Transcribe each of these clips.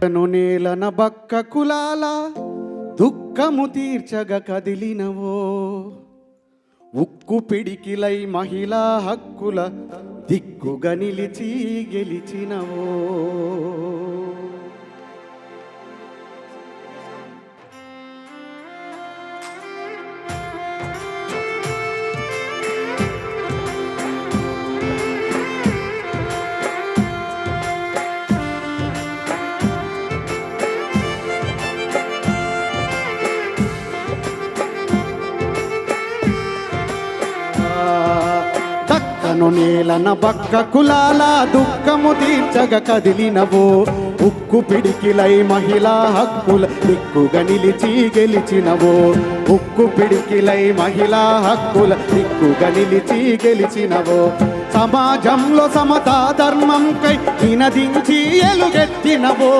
దక్కను నేలన బక్క కులాల దుఃఖము తీర్చగ కదిలినవో, ఉక్కు పిడికిలై మహిళా హక్కుల దిక్కుగా నిలిచి గెలిచినవో. దక్కను నేలన బక్క కులాల దుఃఖము తీర్చగ కదిలినవో, ఉక్కు పిడికిలై మహిళా హక్కుల దిక్కుగా నిలిచి గెలిచినవో, ఉక్కు పిడికిలై మహిళా హక్కుల దిక్కుగా నిలిచి గెలిచినవో. సమాజంలో సమతా ధర్మంకై నినదించి ఎలుగెత్తినవో,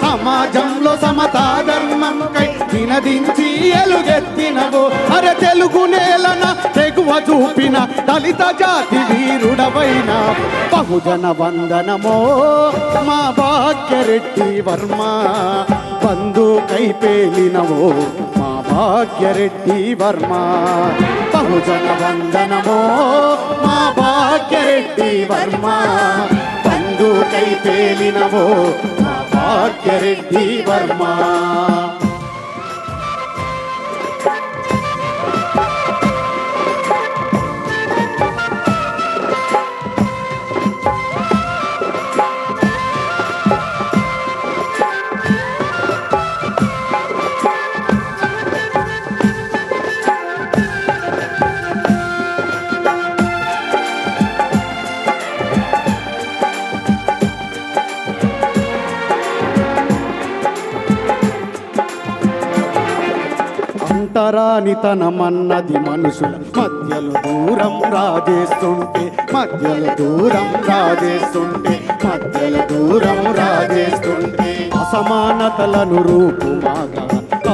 సమాజంలో సమతా ధర్మంకై నినదించి ఎలుగెత్తినవో. అరే తెలుగు నేలన తెగువ చూపిన దళిత జాతి వీరుడవైన బహుజన వందనమో మా భాగ్యరెడ్డి వర్మ, బంధుకై పేలినవో మా భాగ్యరెడ్డి వర్మ. బహుజన వందనమో మా భాగ్యరెడ్డి వర్మ, బంధుకై పేలినవో మా భాగ్యరెడ్డి వర్మ. అంటరానితనమన్నది మనుషుల మధ్యలో దూరం రాజేస్తుంటే, మధ్యలో దూరం రాజేస్తుంటే, మధ్యలో దూరం రాజేస్తుంటే. అసమానతలను రూపుమాగా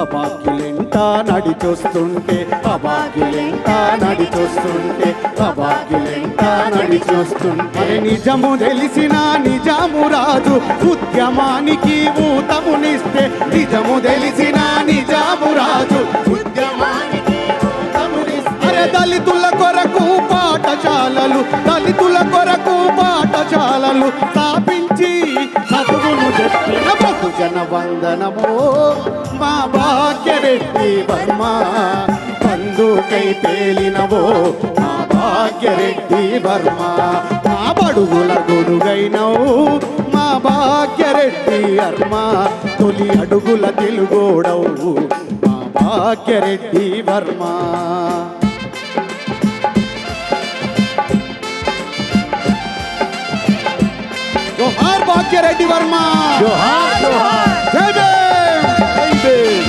అబాక్యులెంట నడిచొస్తుంటే, అబాక్యులెంట నడిచొస్తుంటే, అబాక్యులెంట నడిచొస్తుంటే. మరి నిజము తెలిసిన నిజాము రాజు ఉద్యమానికి ఊతమునిస్తే, నిజము తెలిసిన నిజాము రాజు ఉద్యమానికి ఊతమునిస్తే. అరే దళితుల కొరకు పాఠశాలలు, దళితుల కొరకు పాఠశాలలు స్థాపించి చదువును చెప్పిన బహుజన వందనమో మా భాగ్యరెడ్డి వర్మ, బంధుకై పేలినవో మా భాగ్యరెడ్డి వర్మ. మా బడుగుల గొడుగైనవు మా భాగ్యరెడ్డి వర్మ, తొలి అడుగుల తెలుగోడవు మా భాగ్యరెడ్డి వర్మ. జోహార్ భాగ్యరెడ్డి వర్మ, జోహార్ జోహార్, జై భీమ్, జై భీమ్.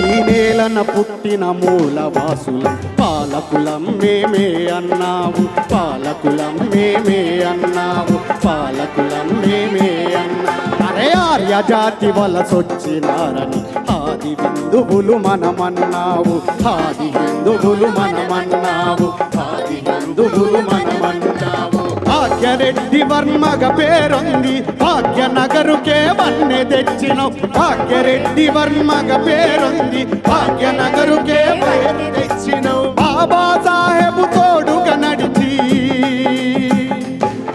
ఈ నేలన పుట్టిన మూలవాసులం పాలకులం మేమే అన్నావు, పాలకులం మేమే అన్నావు, పాలకులం మేమే అన్నావు. అరే ఆర్య జాతి వలసొచ్చినారని ఆది హిందువులు మనమన్నావు, ఆది హిందువులు మనమన్నావు, ఆది హిందువులు మనమన్నావు. భాగ్యరెడ్డి వర్మగ పేరుంది భాగ్యనగరుకే వన్నె తెచ్చినావు, భాగ్యరెడ్డి వర్మగ పేరుంది భాగ్యనగరుకే వన్నె తెచ్చినావు. బాబా సాహెబ్ తోడుగా నడిచి,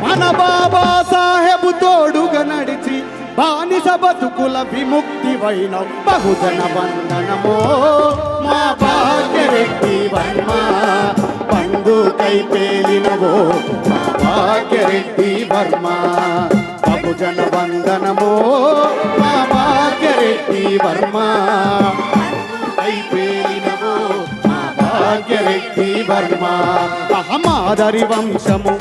మన బాబా సాహెబ్ తోడుగా నడిచి బానిస బతుకుల విముక్తి వైనవు. బహుజన వందనమో మా భాగ్యరెడ్డి వర్మ, బంధుకై పేలినవో మా భాగ్యరెడ్డి వర్మ. బహుజన వందనమో మా భాగ్యరెడ్డి వర్మ, బంధుకై పేలినవో మా భాగ్యరెడ్డి వర్మ. అహమాదరి వంశము,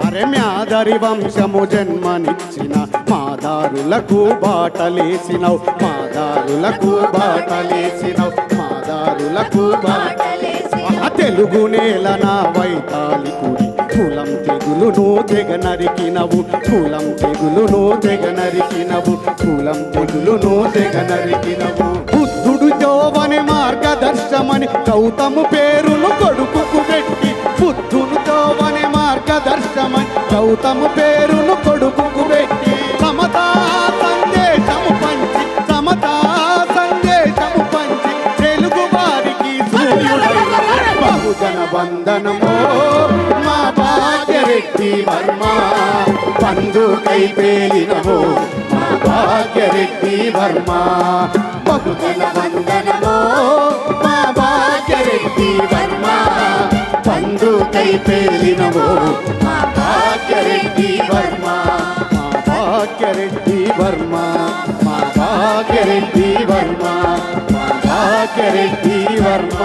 అరే మ్యాదరి వంశము జన్మనిచ్చిన మాదారులకు బాటలేసినవు, మాదారులకు బాటలేసినవు, మాదారులకు బాటలేసినవు. తెలుగు నేలన వైతాళికుడి కులం తెగులును తెగ నరికినవు, కులం తెగులును తెగ నరికినవు, కులం తెగులును తెగ నరికినవు. బుద్ధుడు జోవని మార్గద మార్గదర్శమని గౌతము పేరును కొడుకుకు పెట్టి బుద్ధును తోవని మార్గదర్శమని గౌతము పేరును కొడుకుకు పెట్టి సమతా సందేశము పంచి సమతా సందేశము పంచి తెలుగు వారికి సూర్యుడై బహుజన వందనమో మా భాగ్యరెడ్డి వర్మ పందుకై పేలినమో మా భాగ్యరెడ్డి వర్మ బహుజన వందనమో మా భాగ్యరెడ్డి వర్మ పందుకై పేలినమో మా భాగ్యరెడ్డి వర్మ మా భాగ్యరెడ్డి వర్మ మా భాగ్యరెడ్డి వర్మ మా భాగ్యరెడ్డి వర్మ